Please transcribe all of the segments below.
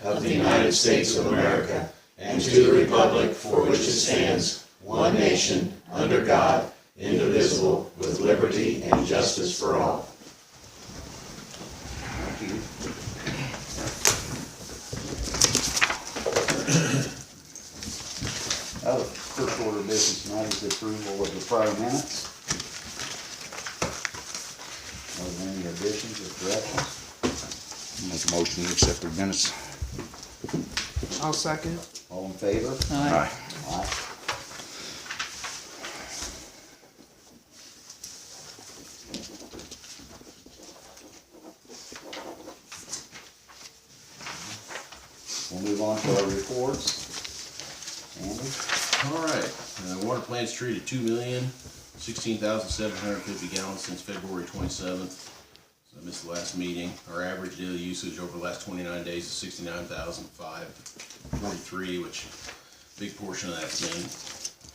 of the United States of America and to the republic for which it stands, one nation, under God, indivisible, with liberty and justice for all. Thank you. The first order of business tonight is the approval of the prior minutes. Are there any additions or corrections? Make a motion to accept the minutes. I'll second. All in favor? Aye. Aye. We'll move on to our reports. Andy? All right, water plant's treated 2,016,750 gallons since February 27th. So I missed the last meeting. Our average daily usage over the last 29 days is 69,543, which a big portion of that's been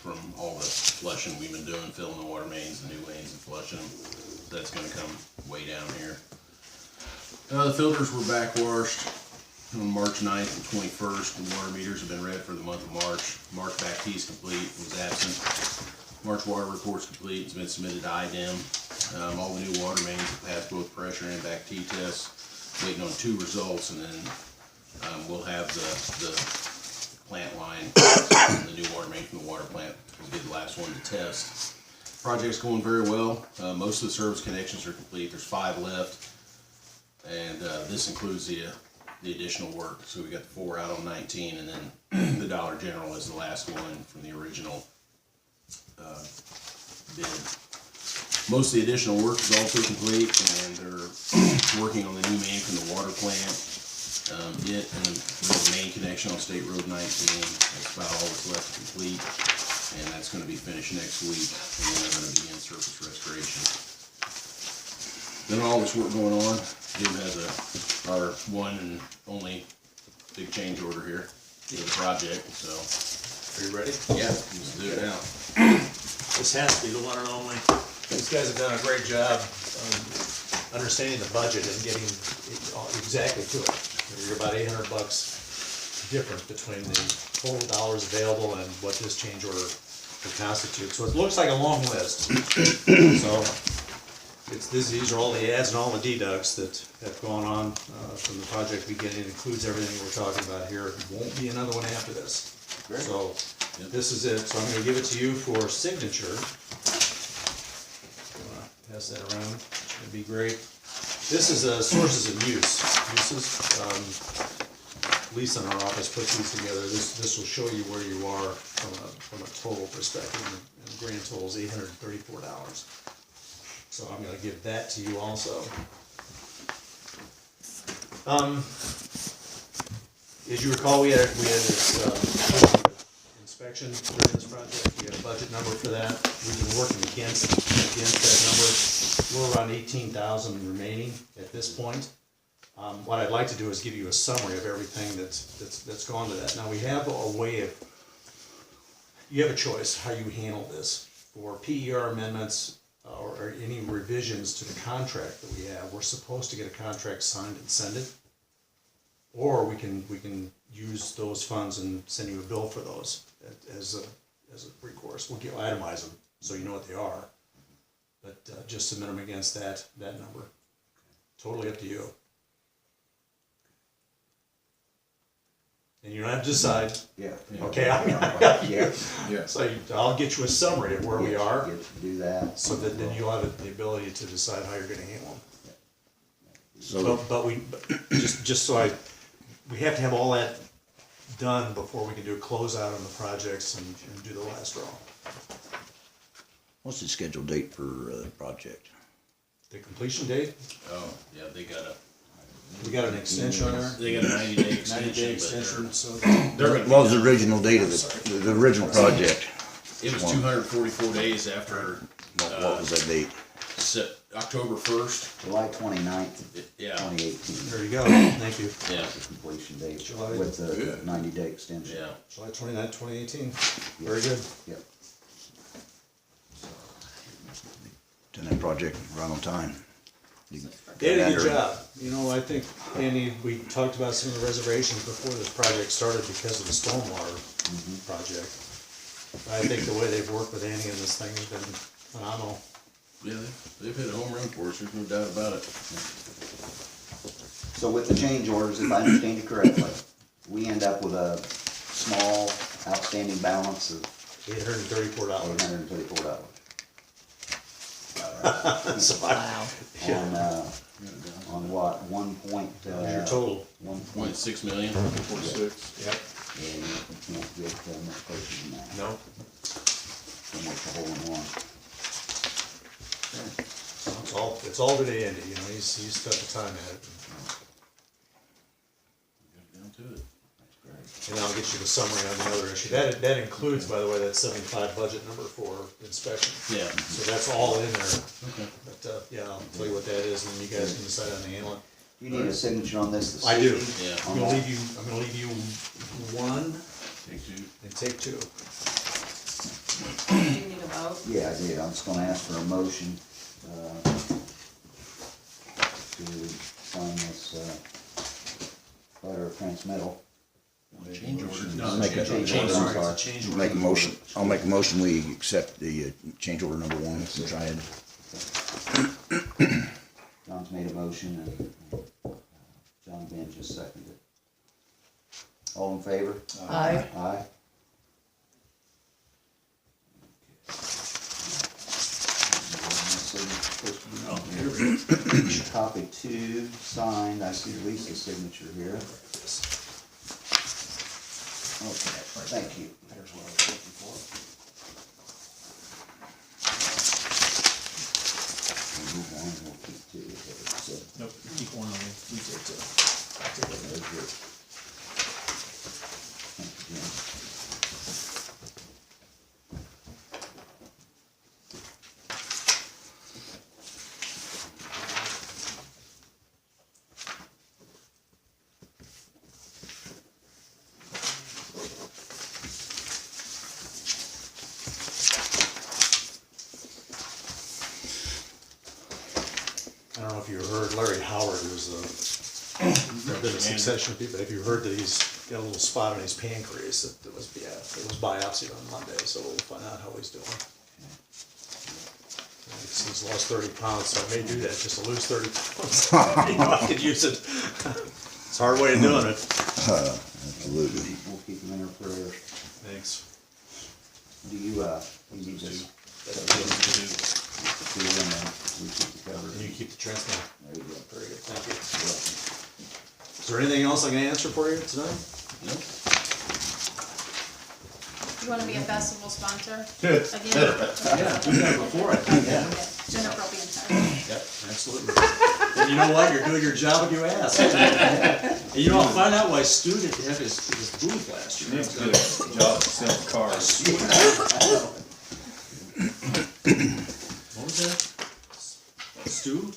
from all the flushing we've been doing, filling the water mains, the new mains and flushing them. So that's gonna come way down here. The filters were backwashed on March 9th and 21st. The water meters have been read for the month of March. March back T is complete, was absent. March water report's complete, it's been submitted to IDEM. All the new water mains have passed both pressure and back T tests. Waiting on 2 results, and then we'll have the plant line, the new water main from the water plant, will be the last one to test. Project's going very well. Most of the service connections are complete. There's 5 left, and this includes the additional work. So we got the 4 out on 19, and then the Dollar General is the last one from the original bid. Most of the additional work is also complete, and they're working on the new main from the water plant. It and the main connection on State Road 19. That's about all that's left to complete, and that's going to be finished next week. And then they're going to begin surface restoration. Then all this work going on, Jim has our one and only big change order here for the project. So, Are you ready? yeah, let's do it now. This has to be the one and only. These guys have done a great job understanding the budget and getting exactly to it. You're about $800 difference between the total dollars available and what this change order would constitute. So it looks like a long list. So these are all the adds and all the deducts that have gone on from the project beginning. It includes everything we're talking about here. It won't be another one after this. Great. So this is it. So I'm going to give it to you for signature. Pass that around. It'd be great. This is sources of uses. Lisa in our office puts these together. This will show you where you are from a total perspective. And the grand total is $834. So I'm going to give that to you also. As you recall, we had this inspection during this project. We had a budget number for that. We've been working against that number. We're around 18,000 remaining at this point. What I'd like to do is give you a summary of everything that's gone to that. Now we have a way of, you have a choice how you handle this. For PER amendments or any revisions to the contract that we have, we're supposed to get a contract signed and send it. Or we can use those funds and send you a bill for those as a recourse. We'll itemize them so you know what they are. But just submit them against that number. Totally up to you. And you don't have to decide. Yeah. Okay, I got you. Yeah. So I'll get you a summary of where we are, Get to do that. so that then you'll have the ability to decide how you're going to handle them. So, But we we have to have all that done before we can do a closeout on the projects and do the last draw. what's the scheduled date for the project? The completion date, Oh, yeah, we got an extension on there. they got a 90-day extension. 90-day but extension, so they're What was the original date of the original project? It was 244 days after What was that date? October 1st. July 29th, Yeah, 2018. there you go, thank you. yeah, The completion date July. with the 90-day extension. yeah. July 29th, 2018, very good. Yep. Done that project right on time. They did a good job. You know, I think, Andy, we talked about some of the reservations before this project started because of the stormwater project. I think the way they've worked with Andy on this thing has been phenomenal. Yeah, they've hit a home run for us, there's no doubt about it. So with the change orders, if I understand it correctly, we end up with a small outstanding balance of $834. $834. So Wow. On what, 1 point, your total. 1 .6 million. 46. Yep. and you can't get much closer than that. No. So much a hole in one. It's all today, Andy, you know, he's spent the time at it. Down to it. That's great. And I'll get you the summary on the other issue. That includes, by the way, that 75 budget number for inspection. Yeah. So that's all in there. Okay. But, yeah, I'll tell you what that is, and then you guys can decide on the inlet. You need a signature on this this I do. evening? Yeah. I'm gonna leave you one Take two. and take two. Do you need a vote? Yeah, I did. I'm just gonna ask for a motion, to sign this, letter of transmittal. Change order. I'll make a Change change order. order, I'm sorry. Change order. Make a motion, I'll make a motion, we accept the, change order number 1 from Triad. John's made a motion and John Van just seconded it. All in favor? Aye. Aye. Copy 2, signed, I see Lisa's signature here. Okay, thank you. There's what I was looking for. We'll move on, we'll keep 2. So, Nope, keep one on me. We did too. there's your- Thank you, Jim. I don't know if you heard Larry Howard, who's been a succession of people, if you heard that he's got a little spot on his pancreas, it was biopsied on Monday, so we'll find out how he's doing. He's lost 30 pounds, so I may do that just to lose 30 pounds. You know, I could use it. It's a hard way of doing it. Absolutely. We'll keep them in our prayers. Thanks. Do you need this? Do and then we keep the cover. And you keep the transmitter. There you go. Very good, thank you. Is there anything else I can answer for you tonight? Nope. You wanna be a festival sponsor? Good. Again? Yeah, we've done it before, I think, yeah. Jennifer will be in touch. Yep, absolutely. And you know what, you're doing your job if you ask. And you know, I'll find out why Stu didn't have his booth last year. Needs to get a job selling cars. What was that? Stu?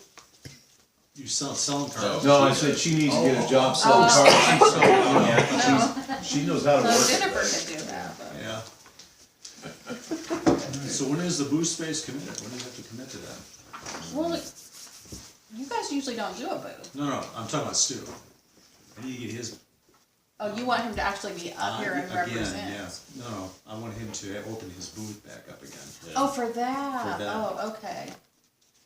You selling cars? No, I said she needs to get a job selling cars. She's so, No. she knows how to So work. Jennifer could do that, but. Yeah. So when is the booth space committed? When do you have to commit to that? Well, you guys usually don't do a booth. No, I'm talking about Stu. I need to get his. Oh, you want him to actually be up here and Again, represent? yeah. No, I want him to open his booth back up again. Oh, for that? For that. Oh, okay.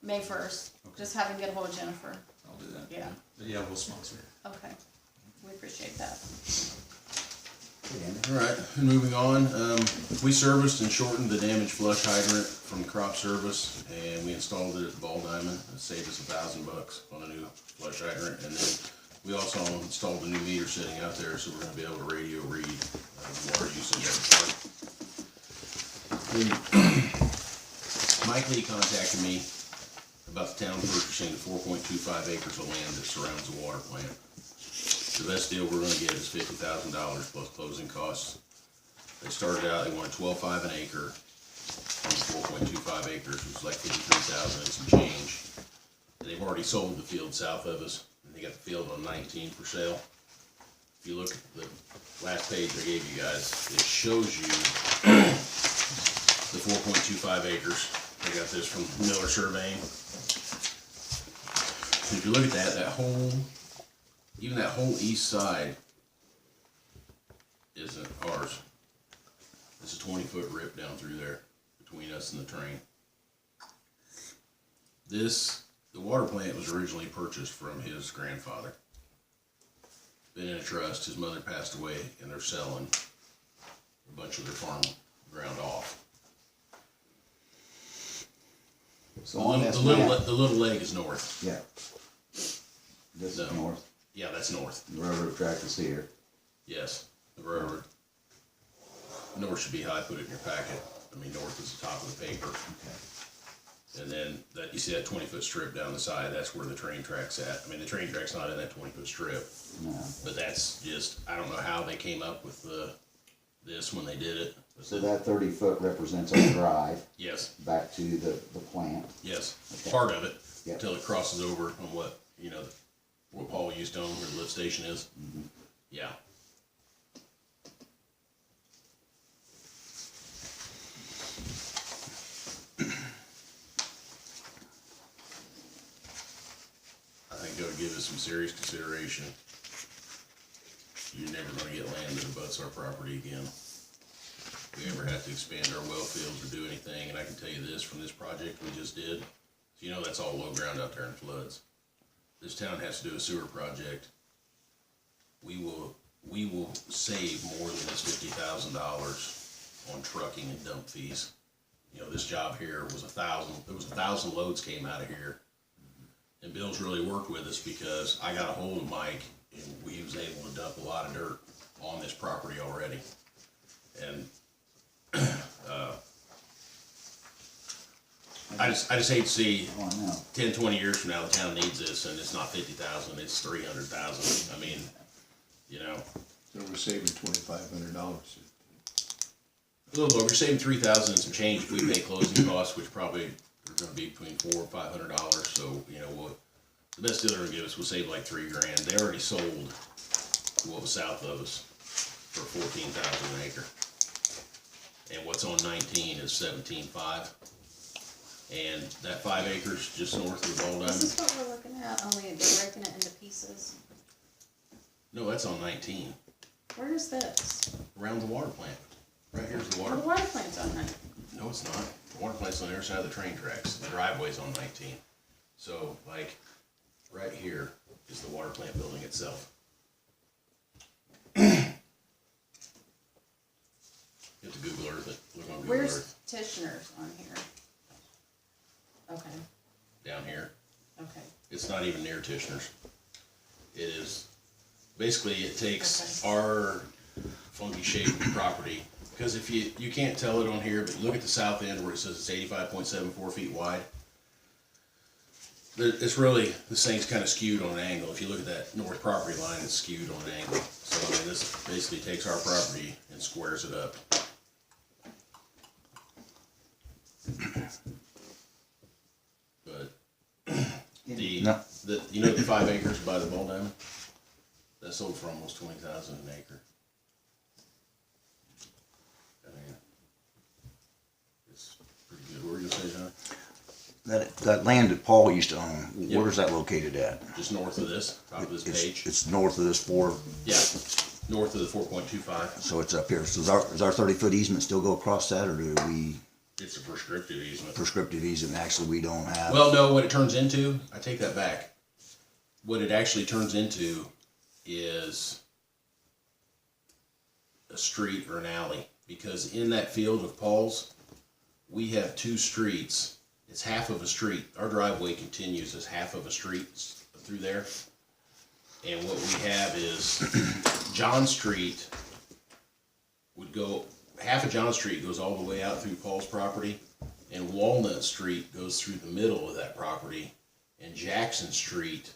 May 1st. Okay. Just have him get a hold of Jennifer. I'll do that. Yeah. But yeah, we'll sponsor it. Okay. We appreciate that. All right, and moving on, we serviced and shortened the damaged flush hydrant from crop service, and we installed it at Ball Diamond. It saved us $1,000 on a new flush hydrant, and then we also installed a new meter sitting out there, so we're gonna be able to radio read water usage every part. Mike Lee contacted me about the town purchasing the 4.25 acres of land that surrounds the water plant. The best deal we're gonna get is $50,000 plus closing costs. They started out, they wanted $12.5 an acre on 4.25 acres, which is like $53,000 and some change. And they've already sold the field south of us, and they got the field on 19 for sale. If you look at the last page I gave you guys, it shows you the 4.25 acres. I got this from Miller Surveying. if you look at that whole, even that whole east side isn't ours. It's a 20-foot rip down through there between us and the train. The water plant was originally purchased from his grandfather. Been in a trust, his mother passed away, and they're selling a bunch of their farm ground off. So on this The map, little leg is north. yeah. This is No. north, Yeah, that's north. the railroad track is here. Yes, the railroad. North should be how I put it in your packet. I mean, north is the top of the paper. Okay. And then that, you see that 20-foot strip down the side, that's where the train track's at. I mean, the train track's not in that 20-foot strip, No. but that's just, I don't know how they came up with this when they did it. But So that 30-foot represents our drive Yes, back to the plant. yes, Okay. part of it, Yep. until it crosses over on what, what Paul used to own, where the lift station is. Yeah. I think that'll give it some serious consideration. You're never gonna get land that abuts our property again. If we ever have to expand our well fields or do anything, and I can tell you this, from this project we just did, that's all low ground out there in floods. This town has to do a sewer project. We will save more than this $50,000 on trucking and dump fees. This job here was 1,000 loads came out of here. And Bill's really worked with us because I got a hold of Mike and we was able to dump a lot of dirt on this property already. And, I just hate to see Oh, I know. 10, 20 years from now, the town needs this and it's not 50,000, it's 300,000. I mean, So we're saving $2,500. a little over, you're saving 3,000 and some change if we pay closing costs, which probably are gonna be between $400 or $500. So, the best deal they're gonna give us, we'll save like $3,000. They already sold what was south of us for 14,000 an acre. And what's on 19 is 17.5. And that 5 acres just north of the Ball Is this Diamond, what we're looking at, only they're breaking it into pieces? no, that's on 19, Where is this? around the water plant. Right here's the Well, water. the water plant's on that. No, it's not. The water plant's on the other side of the train tracks. The driveway's on 19. So, like, right here is the water plant building itself. You have to Google Earth it. Look on Google Where's Earth. Tishner's on here? Okay, Down here. okay. It's not even near Tishner's. It is, basically, it takes Okay. our funky shaped property, because if you can't tell it on here, but look at the south end where it says it's 85.74 feet wide. It's really, this thing's kind of skewed on an angle. If you look at that north property line, it's skewed on an angle. So, I mean, this basically takes our property and squares it up. But No. the 5 acres by the Ball Diamond, that sold for almost 20,000 an acre. I mean, it's pretty good. What were you gonna say, John? That land that Paul used to own, Yep. where's that located at? Just north of this, top of this page. It's north of this Yeah, north of the 4.25. so it's up here. So does our 30-foot easement still go across that, or do we It's a prescriptive easement. prescriptive easement, actually we don't have? Well, no, what it turns into, I take that back. What it actually turns into is a street or an alley. Because in that field of Paul's, we have 2 streets. It's half of a street. Our driveway continues as half of a street through there. And what we have is John Street would go, half of John Street goes all the way out through Paul's property, and Walnut Street goes through the middle of that property, and Jackson Street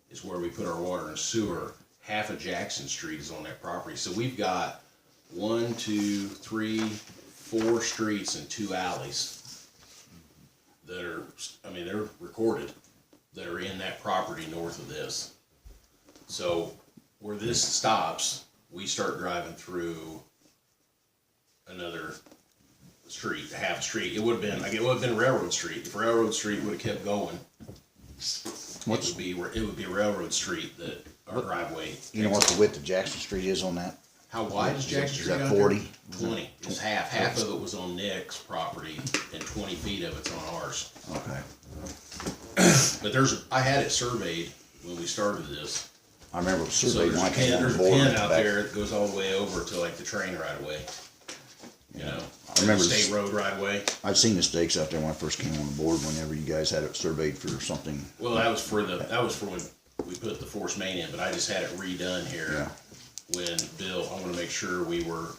is where we put our water and sewer. Half of Jackson Street is on that property. So we've got 1, 2, 3, 4 streets and 2 alleys that are, I mean, they're recorded, that are in that property north of this. So where this stops, we start driving through another street, half a street. It would have been Railroad Street. If Railroad Street would have kept going, What's- it would be Railroad Street that our driveway. You know what the width of Jackson Street is on that? How wide is Jackson Is Street that out there? 40? 20. It's half. Half of it was on Nick's property, and 20 feet of it's on ours. Okay. But I had it surveyed when we started this. I remember it was So surveyed there's when a I came pin, on there's a board. pin out back- there that goes all the way over to like the train right away. You know, I remember the this- state road right away. I'd seen the stakes out there when I first came on the board, whenever you guys had it surveyed for something. Well, that was for when we put the force main in, but I just had it redone here. When Bill, I wanna make sure we were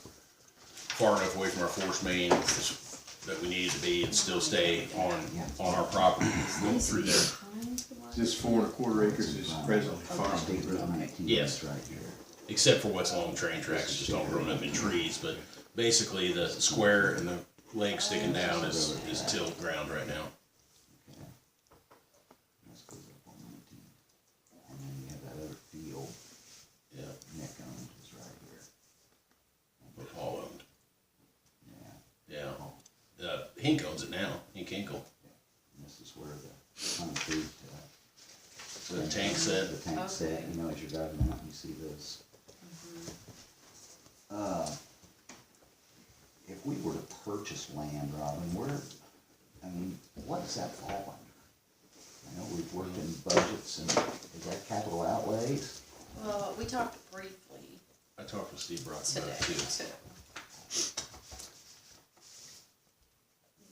far enough away from our force main that we needed to be and still stay on our property going through there. This 4 1/4 acres is presently farmed. State Road 19 Yes. is right here. Except for what's along train tracks, just all grown up in trees, but basically the square and the leg sticking down is tilled ground right now. Okay. This goes up on 19. And then you have that other field, Yeah, Nick owns is right here. but Paul owned, Yeah. yeah. Hink owns it now, Hink Hinkle. And this is where the concrete, The tank set. the tank set, Okay. you know, as you're driving out, you see this. If we were to purchase land, Robin, what does that fall under? I know we've worked in budgets and is that capital outlays? Well, we talked briefly I talked with Steve Brock today, about it too. too.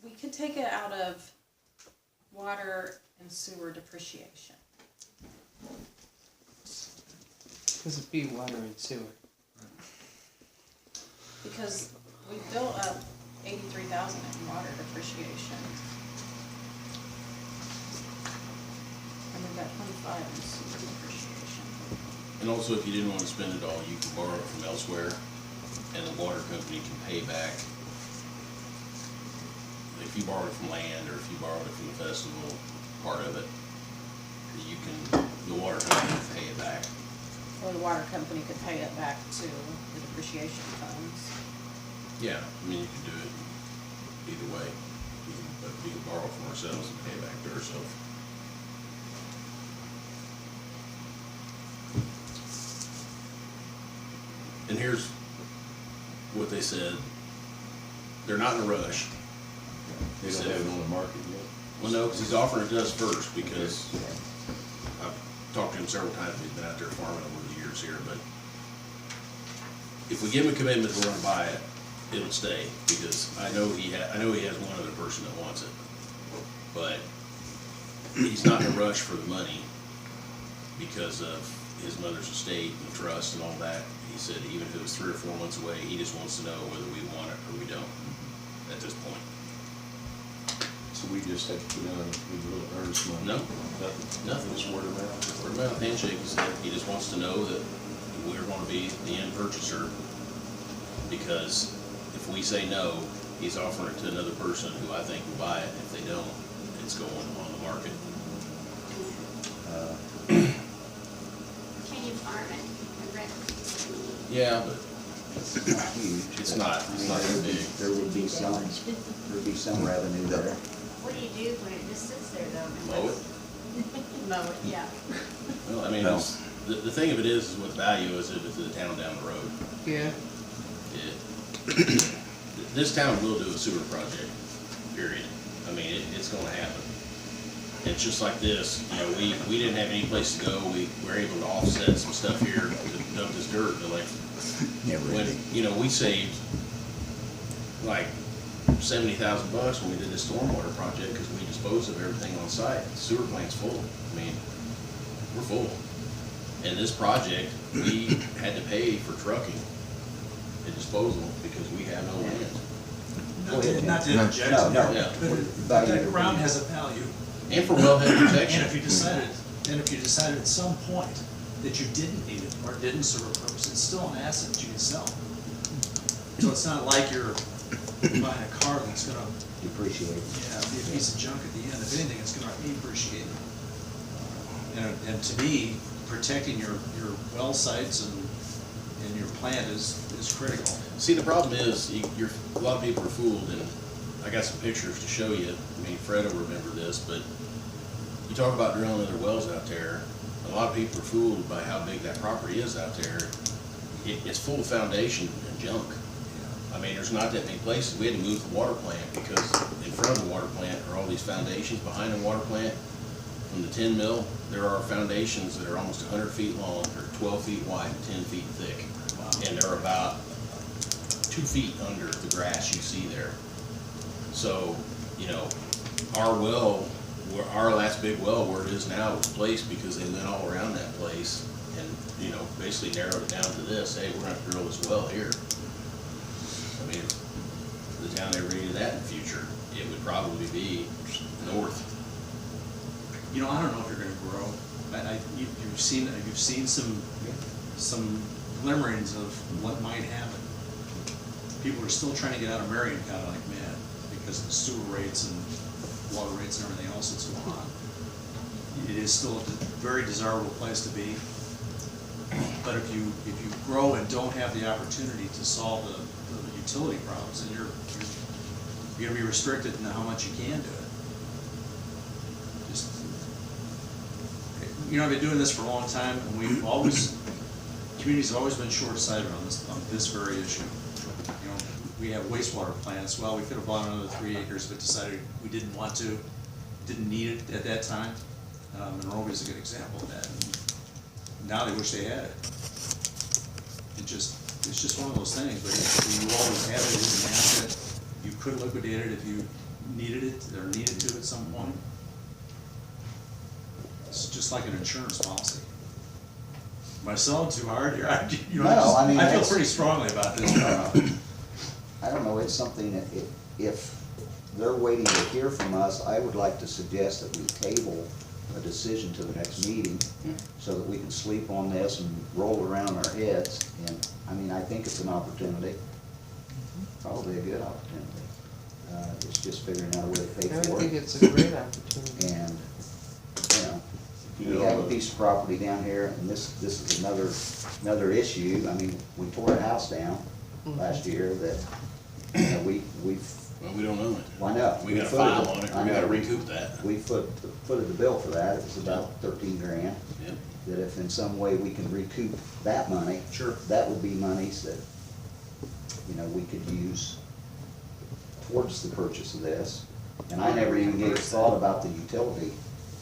We could take it out of water and sewer depreciation. Cause it'd be water and sewer. Because we built up 83,000 in water depreciation. And we've got 25 in sewer depreciation. And also, if you didn't wanna spend it all, you can borrow it from elsewhere, and the water company can pay back. If you borrowed it from land, or if you borrowed it from the festival, part of it, the water company can pay it back. Or the water company could pay it back to the depreciation funds. Yeah, I mean, you can do it either way. But we can borrow from ourselves and pay it back to ourselves. And here's what they said. They're not in a rush. They don't have it on the market yet. Well, no, because he's offering it to us first, because I've talked to him several times, he's been out there farming over the years here, but if we give him a commitment we're gonna buy it, it'll stay, because I know he has one other person that wants it. But he's not in a rush for the money because of his mother's estate and the trust and all that. He said even if it was 3 or 4 months away, he just wants to know whether we want it or we don't at this point. So we just have to put down a little earnest money. No. Nothing. Just word of mouth. Word of mouth handshake. He said he just wants to know that we're going to be the end purchaser, because if we say no, he's offering it to another person who I think will buy it. If they don't, it's going on the market. Can you farm it and rent it? Yeah, but It's not huge. It's but, not- I it's mean, not that big. There would be some revenue there. What do you do when it just sits there though? mow it. No, yeah. Well, I mean, No. the thing of it is what value is it to the town down the road. Yeah. This town will do a sewer project, period. I mean, it's gonna happen. It's just like this, you know, we didn't have any place to go, we were able to offset some stuff here to dump this dirt, but like, Never when, ending. you know, we saved like $70,000 when we did this stormwater project, cause we disposed of everything on site. The sewer plant's full, I mean, we're full. And this project, we had to pay for trucking and disposal because we have no land. Not to No, interject. No, Yeah. But that ground has a value. And for wellhead protection. And if you decided at some point that you didn't need it or didn't serve a purpose, it's still an asset that you can sell. So it's not like you're buying a car that's gonna, Depreciate. be a piece of junk at the end. If anything, it's gonna appreciate. And to me, protecting your well sites and your plant is critical. See, the problem is, a lot of people are fooled, and I got some pictures to show you. I mean, Fred will remember this, but you talk about drilling other wells out there, a lot of people are fooled by how big that property is out there. It's full of foundation and junk. I mean, there's not that many places. We had to move the water plant because in front of the water plant are all these foundations. Behind the water plant, from the 10 mil, there are foundations that are almost 100 feet long, they're 12 feet wide and 10 feet thick. And they're about 2 feet under the grass you see there. So, you know, our well, our last big well where it is now was placed because they went all around that place and, you know, basically narrowed it down to this, hey, we're gonna have to drill this well here. I mean, if the town ever needed that in the future, it would probably be north. You know, I don't know if you're gonna grow. You've seen some glimmerings of what might happen. People are still trying to get out of Marion County like mad because of the sewer rates and water rates and everything else that's going on. It is still a very desirable place to be. But if you grow and don't have the opportunity to solve the utility problems, then you're gonna be restricted in how much you can do it. Just, you know, I've been doing this for a long time, and we've always, communities have always been short-sighted on this very issue. You know, we have wastewater plants. Well, we could have bought another 3 acres, but decided we didn't want to, didn't need it at that time. Monrovia is a good example of that. And now they wish they had it. It's just one of those things, but you always have it as an asset. You could liquidate it if you needed it, or needed to at some point. It's just like an insurance policy. Am I selling too hard here? I feel that's- pretty strongly about this. I don't know, it's something that if they're waiting to hear from us, I would like to suggest that we table a decision to the next meeting so that we can sleep on this and roll around our heads. And, I mean, I think it's an opportunity, probably a good opportunity. It's just figuring out a way to pay I for think it. it's a great opportunity. And, we have a piece of property down here, and this is another issue. I mean, we tore a house down last year that, we've, Well, we don't own it. why not? We got a file on it, I we gotta know. recoup that. We footed the bill for that, it was about 13 grand. Yep. That if in some way we can recoup that money. Sure. That would be monies that, you know, we could use towards the purchase of this. And I never even gave thought about the utility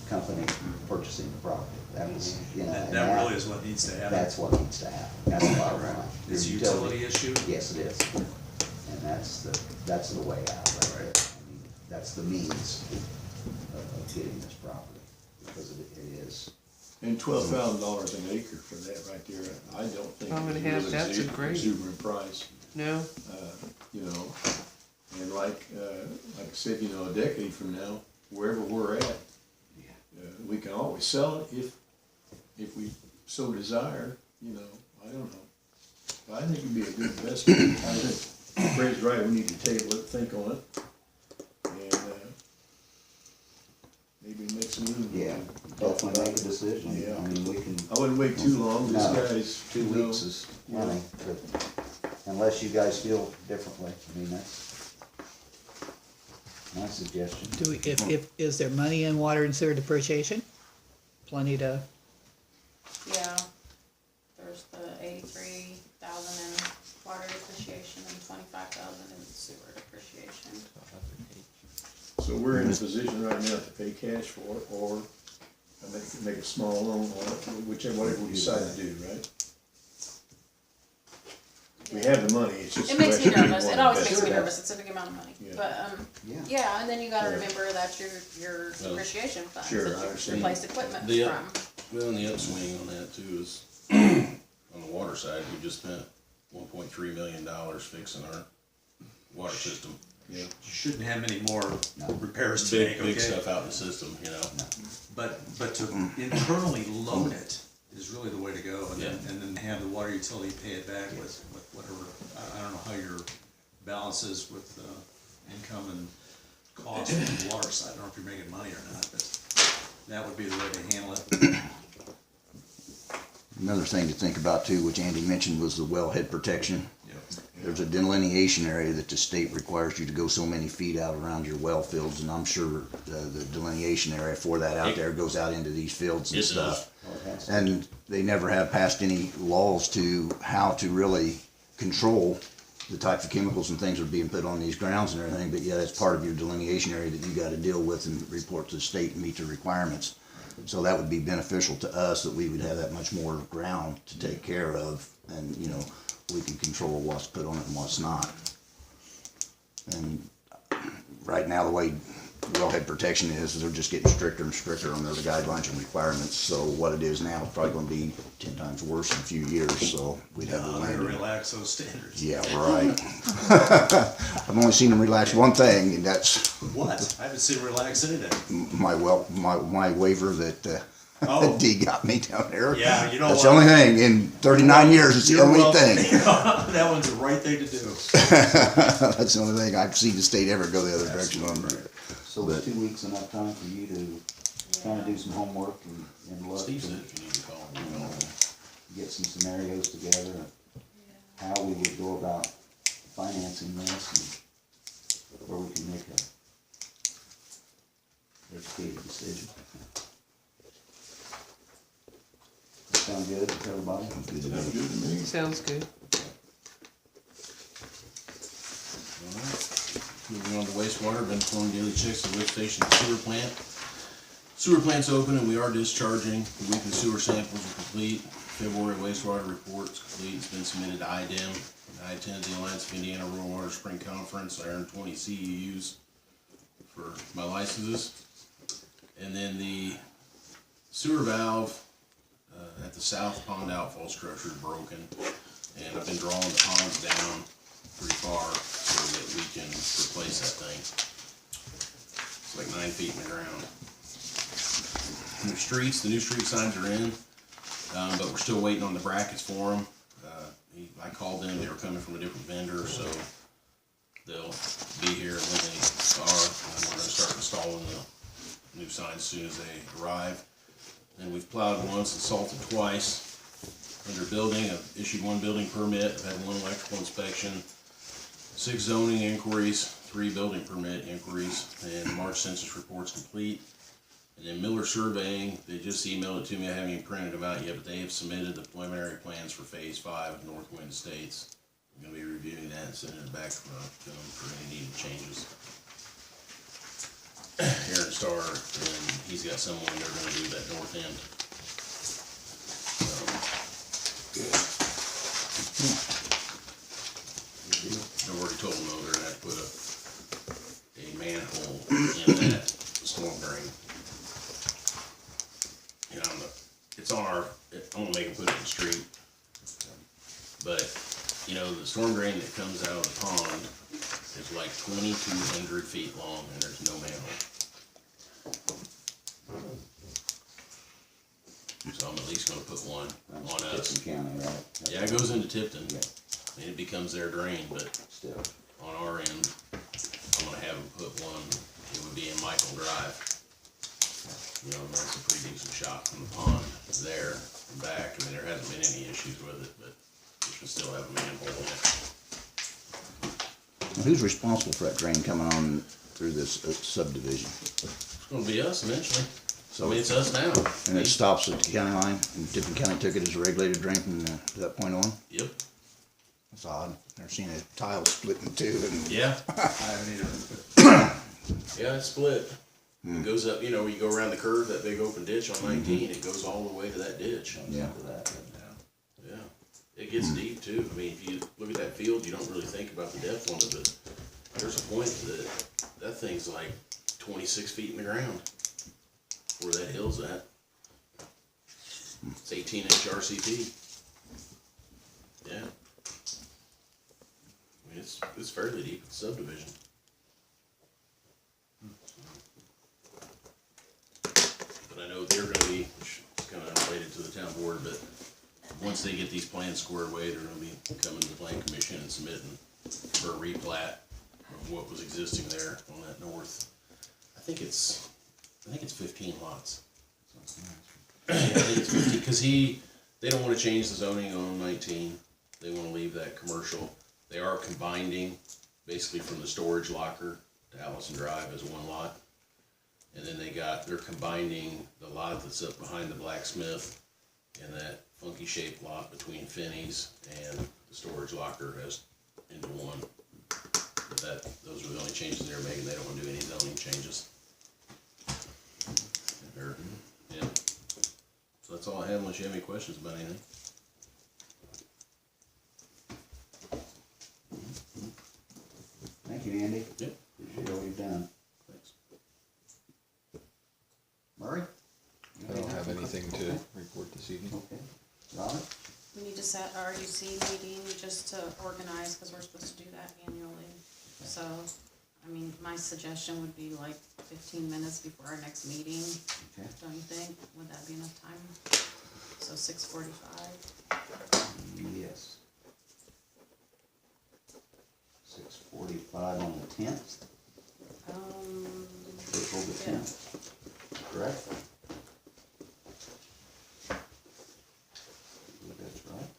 company purchasing the property. That was, you know. and That really is what needs to happen. That's what needs to happen, that's the bottom line. It's a The utility issue? Yes, it is. And that's the way out right there. I mean, that's the means of getting this property, because it is. And $12,000 an acre for that right there, I don't think I'm gonna is have- really that's a great- exuberant price. No, You know, and like I said, you know, a decade from now, wherever we're at, we can always sell it if we so desire, you know, I don't know. I think it'd be a good investment. I think Fred's right, we need to table it, think on it, and maybe next meeting. we Yeah, can talk definitely about make a it. decision. Yeah. I mean, we can, I wouldn't wait too long, this No, guy's. 2 you know, weeks is plenty, but unless you guys feel differently, I mean, that's my suggestion. Do we, is there money in water and sewer depreciation? Plenty to, Yeah, there's the 83,000 in water depreciation and 25,000 in sewer depreciation. So we're in a position right now to pay cash for it, or make a small loan on it, whatever we decide to do, right? We have the money, it's just. It makes me whether we nervous, it wanna always invest makes me it. nervous, it's a big amount of money, Yeah. but, Yeah. yeah, and then you gotta Yeah. remember that's your Well, depreciation funds sure, that I you understand. replaced equipment The, from. well, and the upswing on that too is, on the water side, we just spent $1.3 million fixing our water system. Yeah. You shouldn't have many more repairs to Big, make, big okay? stuff out in the system, you know? But to internally loan it is really the way to go, and then have the water utility pay it back with whatever, I don't know how your balance is with income and cost on the water side, I don't know if you're making money or not, but that would be the way to handle it. Another thing to think about too, which Andy mentioned, was the wellhead protection. Yep. there's a delineation area that the state requires you to go so many feet out around your well fields, and I'm sure the delineation area for that out there goes out into these fields and It does. stuff. Oh, it has to. And they never have passed any laws to how to really control the types of chemicals and things that are being put on these grounds and everything, but yeah, that's part of your delineation area that you gotta deal with and report to the state and meet the requirements. So that would be beneficial to us, that we would have that much more ground to take care of, and, you know, we can control what's put on it and what's not. And right now, the way wellhead protection is they're just getting stricter and stricter on their guidelines and requirements. So what it is now is probably gonna be 10 times worse in a few years, so we'd have to I'm gonna learn. relax those standards. Yeah, right. I've only seen them relax one thing, and that's What? I haven't seen relax anything. my waiver that Oh. D got me down there. Yeah, you know That's the what? only thing, in 39 years, it's the You're only welcome. thing. That one's the right thing to do. That's the only thing I've seen the state ever go the other direction on. So is 2 weeks enough time for you to kind of do some homework and look Steve said and if you need to call, you know. get some scenarios together of how we would go about financing this and where we can make a educated decision. Sound good to everybody? Sounds good to me. Sounds good. Moving on to wastewater, been performing daily checks at the lift station and sewer plant. Sewer plant's open and we are discharging. The weekly sewer samples are complete. February wastewater report's complete. It's been submitted to IDEM. I attended the Alliance of Indiana Rural Water Spring Conference. I earned 20 CEUs for my licenses. And then the sewer valve at the south pond outfall structure is broken. And I've been drawing the ponds down pretty far so that we can replace that thing. It's like 9 feet in the ground. New streets, the new street signs are in, but we're still waiting on the brackets for them. I called them, they were coming from a different vendor, so they'll be here when they are, and we're gonna start installing the new signs as soon as they arrive. And we've plowed once and salted twice. Under building, I've issued 1 building permit, I've had 1 electrical inspection, 6 zoning inquiries, 3 building permit inquiries, and March census report's complete. And then Miller Surveying, they just emailed it to me, I haven't even printed them out yet, but they have submitted the preliminary plans for Phase 5 of North Wind Estates. I'm gonna be reviewing that and sending it back to them for any needed changes. Aaron Starr, and he's got someone, they're gonna do that north end. I've already told them though, they're gonna have to put a manhole in that storm drain. You know, it's on our, I'm gonna make them put it in the street. But, you know, the storm drain that comes out of the pond is like 2,200 feet long and there's no manhole. So I'm at least gonna put one on us. Tipton County, right? Yeah, it goes into Tipton, Yeah, and it becomes their drain, but still. on our end, I'm gonna have them put one, it would be in Michael Drive. You know, that's a pretty decent shot from the pond there and back. I mean, there hasn't been any issues with it, but we should still have a manhole in it. And who's responsible for that drain coming on through this subdivision? It's gonna be us eventually. So I mean, it's us now. And it stops at the county line, and Tippin County took it as a regulated drain from that point on? Yep. That's odd. Never seen a tile split in two, and Yeah. I haven't either. Yeah, it's split. It goes up, you know, you go around the curve, that big open ditch on 19, it goes all the way to that ditch. yeah. To that, Yeah. It gets deep too. I mean, if you look at that field, you don't really think about the depth on it, but there's a point that thing's like 26 feet in the ground. Where that hill's at. It's 18-inch RCP. Yeah. I mean, it's fairly deep, it's subdivision. But I know they're gonna be, which is kinda related to the town board, but once they get these plans squared away, they're gonna be coming to the plan commission and submitting for a replat of what was existing there on that north. I think it's 15 lots. Yeah, I think it's 15, cause they don't wanna change the zoning on 19, they wanna leave that commercial, They are combining basically from the storage locker to Allison Drive as one lot. And then they're combining the lot that's up behind the blacksmith and that funky shaped lot between Finney's and the storage locker as into one. But those are the only changes they're making. They don't want to do any zoning changes. Yeah. So that's all I have unless you have any questions about anything. Thank you, Andy. Yep. Appreciate all you've done. Thanks. Murray? I don't have anything to report this evening. Okay. Robert? We need to set our RUC meeting just to organize, because we're supposed to do that annually. So, I mean, my suggestion would be like 15 minutes before our next meeting. Okay. Don't you think? Would that be enough time? So 6:45. Yes. 6:45 on the 10th, April the 10th, correct? I believe that's right.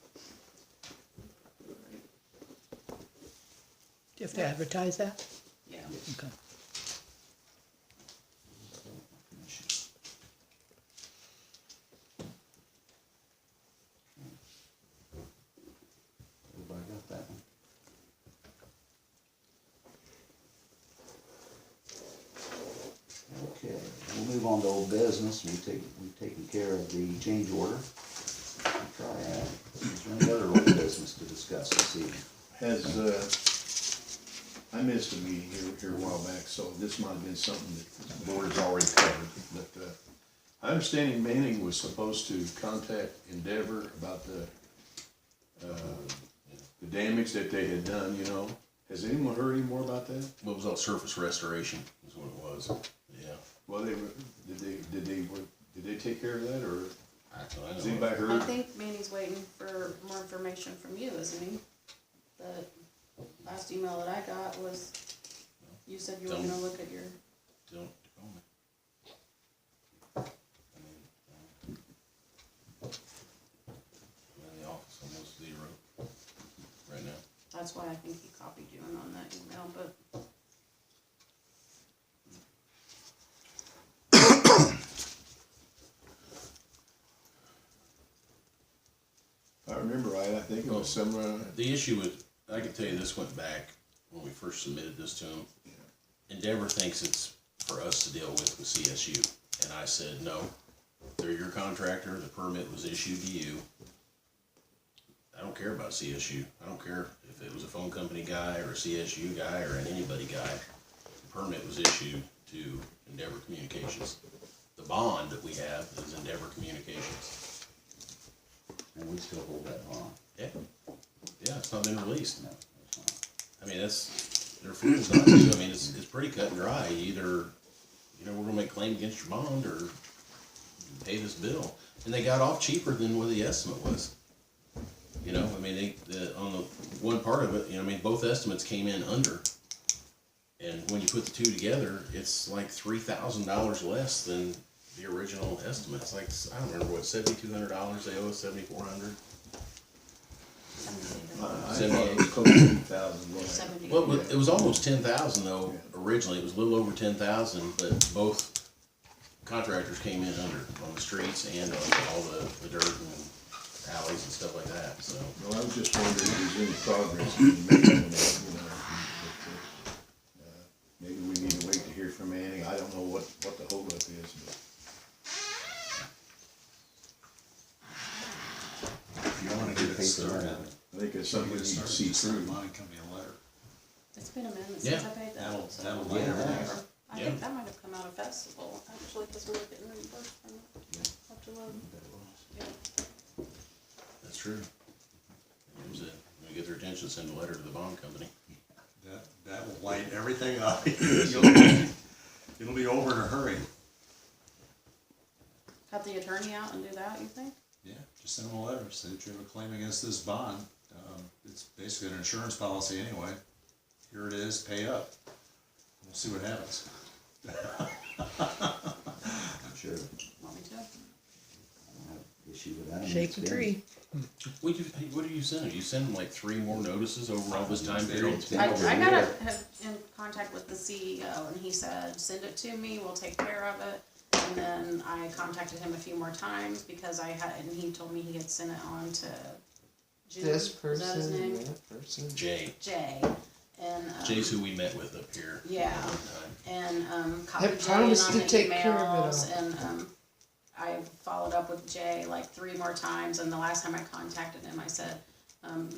Do you have to advertise that? Yeah. Okay. Everybody got that one? Okay, we'll move on to old business. We've taken care of the change order. Triad. Is there any other old business to discuss this evening? I missed a meeting here a while back, so this might have been something that the board has already covered, but, I understand Manning was supposed to contact Endeavor about the damage that they had done, you know. Has anyone heard any more about that? What was all surface restoration is what it was. Yeah. Well, did they take care of that, or Actually, I has know. anybody I heard? think Manny's waiting for more information from you, isn't he? The last email that I got was, you said you were gonna look at your, Don't call me. I'm in the office almost 0 right now. that's why I think he copied you in on that email, but If I remember right, I think it was somewhere, The issue with, I can tell you this went back when we first submitted this to them. Endeavor thinks it's for us to deal with CSU. And I said, no, they're your contractor, the permit was issued to you. I don't care about CSU. I don't care if it was a phone company guy or a CSU guy or an anybody guy. The permit was issued to Endeavor Communications. The bond that we have is Endeavor Communications. And we still hold that bond. Yeah, yeah, it's not been released. No, it's not. I mean, they're fools not to. I mean, it's pretty cut and dry. Either, we're gonna make claim against your bond or pay this bill. And they got off cheaper than what the estimate was. I mean, on the one part of it, both estimates came in under. And when you put the two together, it's like $3,000 less than the original estimate. It's like, I don't remember what, $7,200 they owe us, $7,400. I thought it was close to 8,000. 70. Well, it was almost 10,000 though, originally, it was a little over 10,000, but both contractors came in under on the streets and on all the dirt and alleys and stuff like that, so. Well, I was just wondering if there's any progress being made on that, maybe we need to wait to hear from Annie. I don't know what the holdup is, but. If you wanna get paper, I think it's something we need to see through. Mine come me a letter. It's been a minute Yeah. since I paid that. so- That'll light everything Whatever. I Yeah. think that might have come out of festival, actually, because we were getting reimbursed from it. Up to load. Yeah. That's true. When we get their attention, send a letter to the bond company. That will light everything up. It'll be over in a hurry. Have the attorney out and do that, you think? Yeah, just send them a letter, say that you have a claim against this bond. It's basically an insurance policy anyway. Here it is, pay up. We'll see what happens. I'm sure. Want me to? I don't have issue issue with that. I mean, Shake it's the been- tree. What do you send? You send them like 3 more notices over all this time period? I got in contact with the CEO and he said, send it to me, we'll take care of it. And then I contacted him a few more times because and he told me he had sent it on to June. This Is that his person, name? that person. Jay. Jay. And, Jay's who we met with up here. yeah. one And, copied Have Jay in on promised the to take care of it all. emails and, I followed up with Jay like 3 more times, and the last time I contacted him, I said,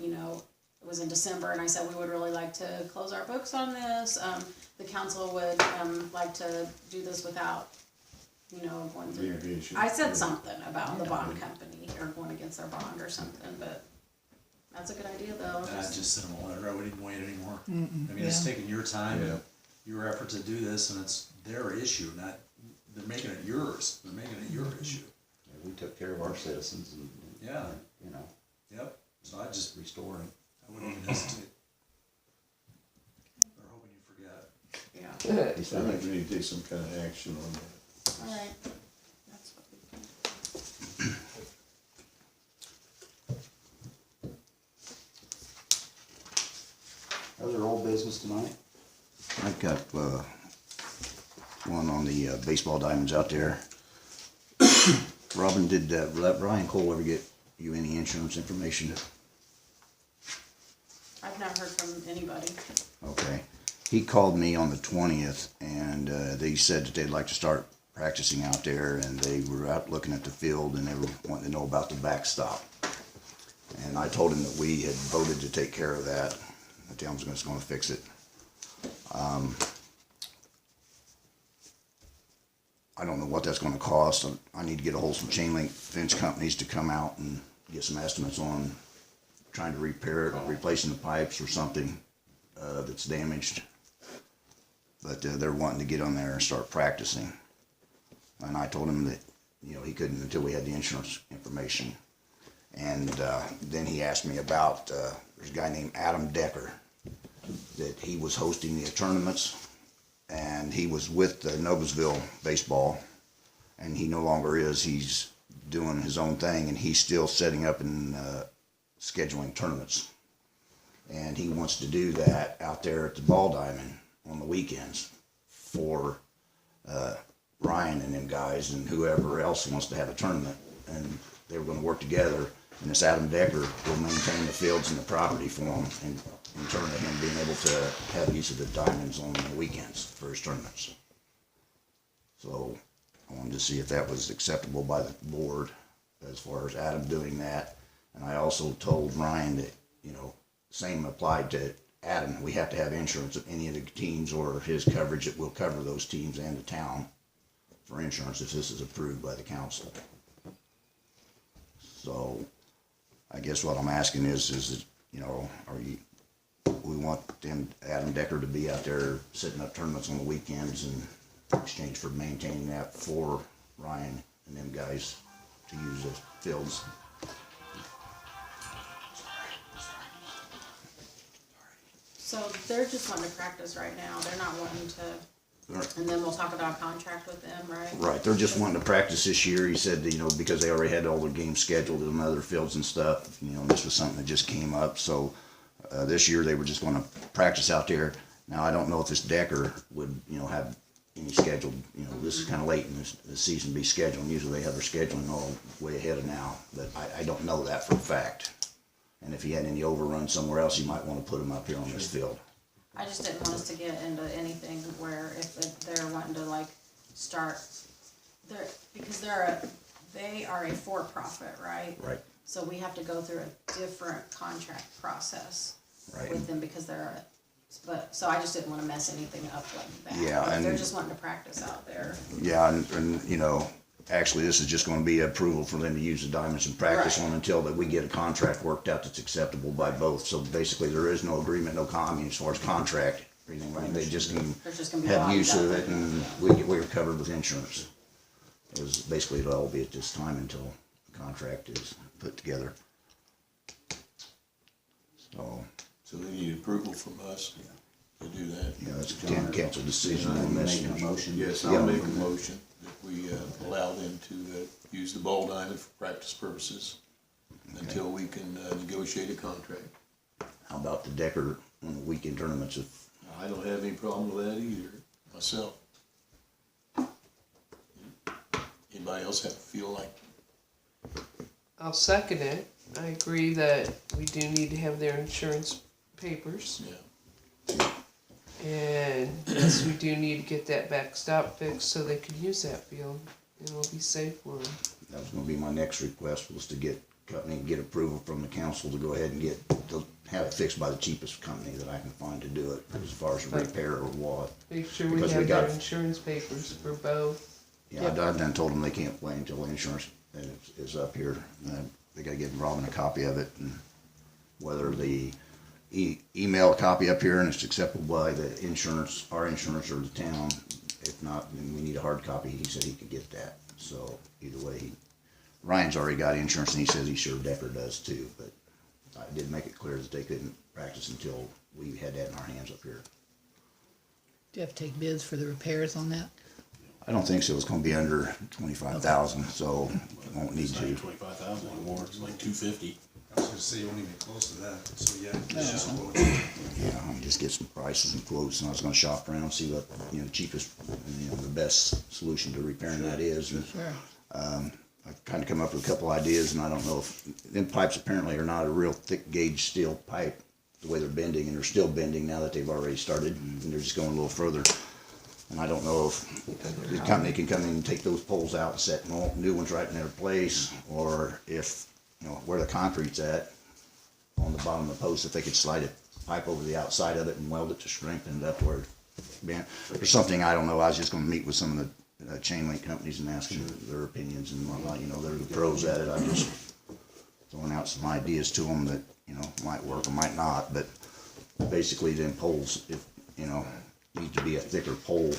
you know, it was in December, and I said, we would really like to close our books on this. The council would, like to do this without, you know, going through. I said something about the bond company, or going against their bond or something, but that's a good idea, though. I just sent them a letter, I wouldn't even wait anymore. I mean, it's yeah. taking your time Yeah. and your effort to do this, and it's their issue, not, they're making it yours, they're making it your issue. Yeah, we took care of our citizens and, Yeah. you know, Yep, so I just, restoring. I wouldn't even hesitate. They're hoping you forget. Yeah, I think we need to take some kind of action on that. all right. That's what we can. Those are old business tonight. I've got, one on the baseball diamonds out there. Robin, did, Ryan Cole ever get you any insurance information? I've not heard from anybody. Okay. He called me on the 20th, and they said that they'd like to start practicing out there, and they were out looking at the field, and they were wanting to know about the backstop. And I told him that we had voted to take care of that, that the was going to fix it. I don't know what that's going to cost. I need to get a hold of some chain link fence companies to come out and get some estimates on trying to repair it, replacing the pipes or something that's damaged. But they're wanting to get on there and start practicing. And I told him that, you know, he couldn't until we had the insurance information. And then he asked me about, there's a guy named Adam Decker, that he was hosting the tournaments, and he was with Noblesville Baseball, and he no longer is. He's doing his own thing, and he's still setting up and scheduling tournaments. And he wants to do that out there at the Ball Diamond on the weekends for Ryan and them guys and whoever else wants to have a tournament. And they were going to work together, and this Adam Decker will maintain the fields and the property for him, and in turn of him being able to have use of the diamonds on the weekends for his tournaments. So I wanted to see if that was acceptable by the board as far as Adam doing that. And I also told Ryan that, you know, same applied to Adam. We have to have insurance of any of the teams or his coverage that will cover those teams and the town for insurance if this is approved by the council. So I guess what I'm asking is, you know, we want Adam Decker to be out there setting up tournaments on the weekends in exchange for maintaining that for Ryan and them guys to use those fields. So they're just wanting to practice right now, they're not wanting to, and then we'll talk about a contract with them, right? Right, they're just wanting to practice this year. He said, you know, because they already had all their games scheduled in other fields and stuff, you know, this was something that just came up. So this year they were just going to practice out there. Now, I don't know if this Decker would, you know, have any scheduled, you know, this is kind of late in the season to be scheduled. Usually they have their scheduling all way ahead of now, but I don't know that for a fact. And if he had any overrun somewhere else, he might want to put him up here on this field. I just didn't want us to get into anything where if they're wanting to like start, because they are a for-profit, right? Right. So we have to go through a different contract process Right. with them because so I just didn't wanna mess anything up like that. Yeah, If they're and- just wanting to practice out there. Yeah, and you know, actually, this is just gonna be approval for them to use the diamonds in practice Right. on until that we get a contract worked out that's acceptable by both. So basically, there is no agreement, I mean, as far as contract, or anything like, they just can There's just gonna be have lines use out of there. it, and we're covered with insurance. Is basically, it'll all be at this time until the contract is put together. So they need approval from us to do that. Yeah, that's a council decision on this. Making a motion. Yes, Yeah. I'll make a motion that we allow them to use the ball diamond for practice purposes until we can negotiate a contract. How about the Decker on the weekend tournaments? If I don't have any problem with that either, myself. Anybody else have to feel like? I'll second it. I agree that we do need to have their insurance papers. Yeah. And yes, we do need to get that backstop fixed so they can use that field. And it'll be safe for them. that was gonna be my next request, was to get company, get approval from the council to go ahead and have it fixed by the cheapest company that I can find to do it, as far as repair or what. Make sure we Because we have their got- insurance papers for both. Yeah, I done told them they can't play until the insurance is up here. They gotta give Robin a copy of it, and whether the email a copy up here and it's acceptable by the insurance, our insurance or the town. If not, then we need a hard copy. He said he could get that. So either way, Ryan's already got insurance, and he says he's sure Decker does too, but I did make it clear that they couldn't practice until we had that in our hands up here. Do you have to take bids for the repairs on that? I don't think so. It's gonna be under 25,000, so won't need It's not to. 25,000 anymore, it's like 250. I was gonna say, you won't even get close to that, so yeah, it's just what Yeah, I'll just get some prices and quotes, and I was gonna shop around, see what, the cheapest, the best solution to repairing that is. And, Sure. I've kinda come up with a couple ideas, and I don't know if, them pipes apparently are not a real thick gauge steel pipe, the way they're bending, and they're still bending now that they've already started, and they're just going a little further. And I don't know if the company can come in and take those poles out and set new ones right in their place, or if, where the concrete's at, on the bottom of the post, if they could slide a pipe over the outside of it and weld it to strengthen it up where it's bent, or something, I don't know. I was just gonna meet with some of the chain link companies and ask them their opinions and whatnot. They're the pros at it. I'm just throwing out some ideas to them that, might work or might not, but basically them poles, if, need to be a thicker pole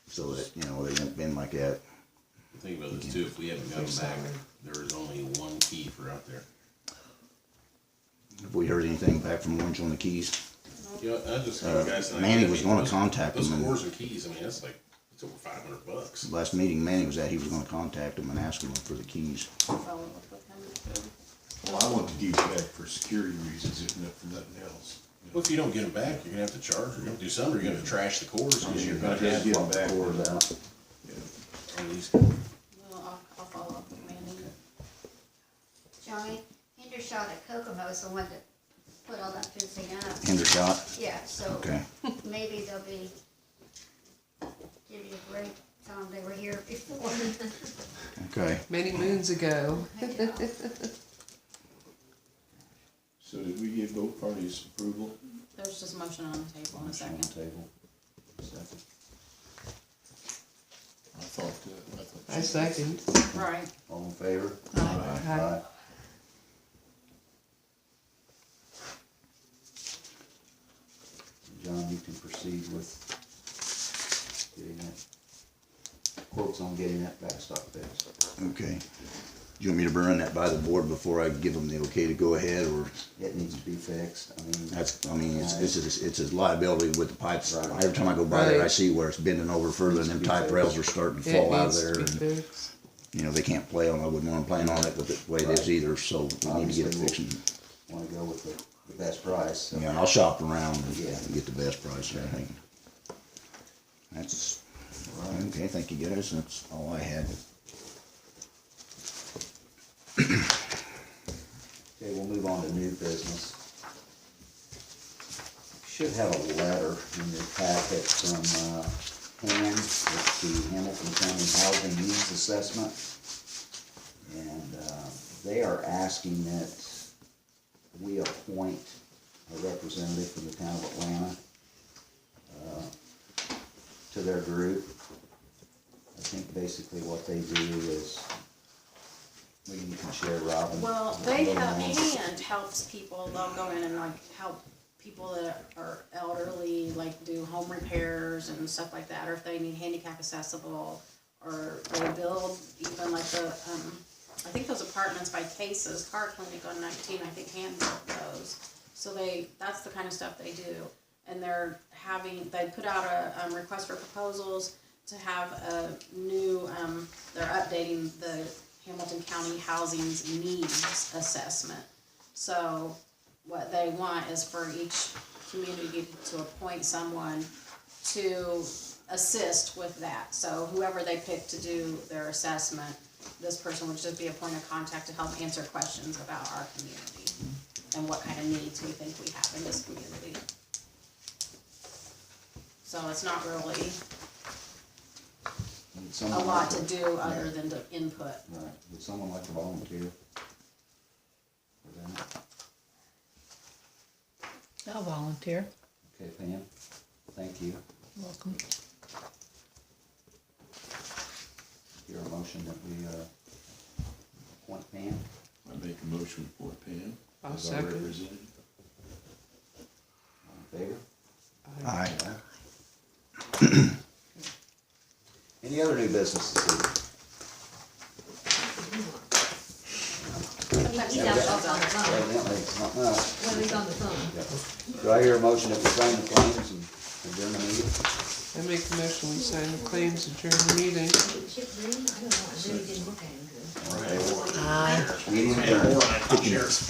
so that, they won't bend like that. The thing about this too, if we haven't got them back, there is only one key for out there. Have we heard anything back from Orange on the keys? I just, guys, Manny was gonna contact those them and- cores and keys, it's over $500. Last meeting Manny was at, he was gonna contact them and ask them for the keys. Follow up with him. Well, I want the keys back for security reasons, if not for nothing else. Well, if you don't get them back, you're gonna have to charge, you're gonna do something, or you're gonna trash the cores, because you're gonna Just have get them back. Cores out. all these. Well, I'll follow up with Mandy. Johnny, Hendershot at Kokomo's the one that put all that fencing up. Hendershot? Yeah, so Okay. maybe they'll be, give you a break, tell them they were here before. Okay. Many moons ago. So did we give both parties approval? There's just motion on the table in a second. Table. Second. I thought. I second. Right. All in favor? Aye. John, you can proceed with getting that, quotes on getting that backstop fixed. Okay. Do you want me to run that by the board before I give them the okay to go ahead, or? It needs to be fixed, It's a liability with the pipes. Every time I go by there, I Right. see where it's bending over further, and them Needs to be type fixed. rails are starting to It fall out of needs there. to be And, fixed. they can't play on, I wouldn't want them playing on it with the way it is either, so we need to get it Obviously, fixed. Wanna go with the best price, so. Yeah, and I'll shop around and Yeah. get the best price and everything. That's, okay, thank you guys, that's all I had. Okay, we'll move on to new business. Should have a letter in your packet from, HAN, it's the Hamilton County Housing Needs Assessment. And, they are asking that we appoint a representative from the town of Atlanta, to their group. I think basically what they do is, maybe you can share, Robin. Well, a they little have, more. HAND helps people, they'll go in and help people that are elderly, do home repairs and stuff like that, or if they need handicap accessible, or they build even I think those apartments by Cases, Car Clinic on 19, I think HAND built those. So that's the kind of stuff they do. And they put out a request for proposals, to have a new, they're updating the Hamilton County Housing's needs assessment. So what they want is for each community to appoint someone to assist with that. So whoever they pick to do their assessment, this person would just be a point of contact to help answer questions about our community and what kind of needs we think we have in this community. So it's not really Would a someone lot like to do other than to input. Right, would someone like to volunteer for that? I'll volunteer. Okay, Pam, thank you. Welcome. Your motion that we, appoint Pam, I make a motion for Pam I'll as our second. representative. all in favor? Aye. Any other new business this evening? He's out on the phone. Evidently, it's not enough. Well, he's on the phone. Do I hear a motion that we sign the claims and adjourn the meeting? I make the motion, we sign the claims, adjourn the meeting. Chip green? I don't know, I really didn't look at him good. Meeting adjourned. Cheers.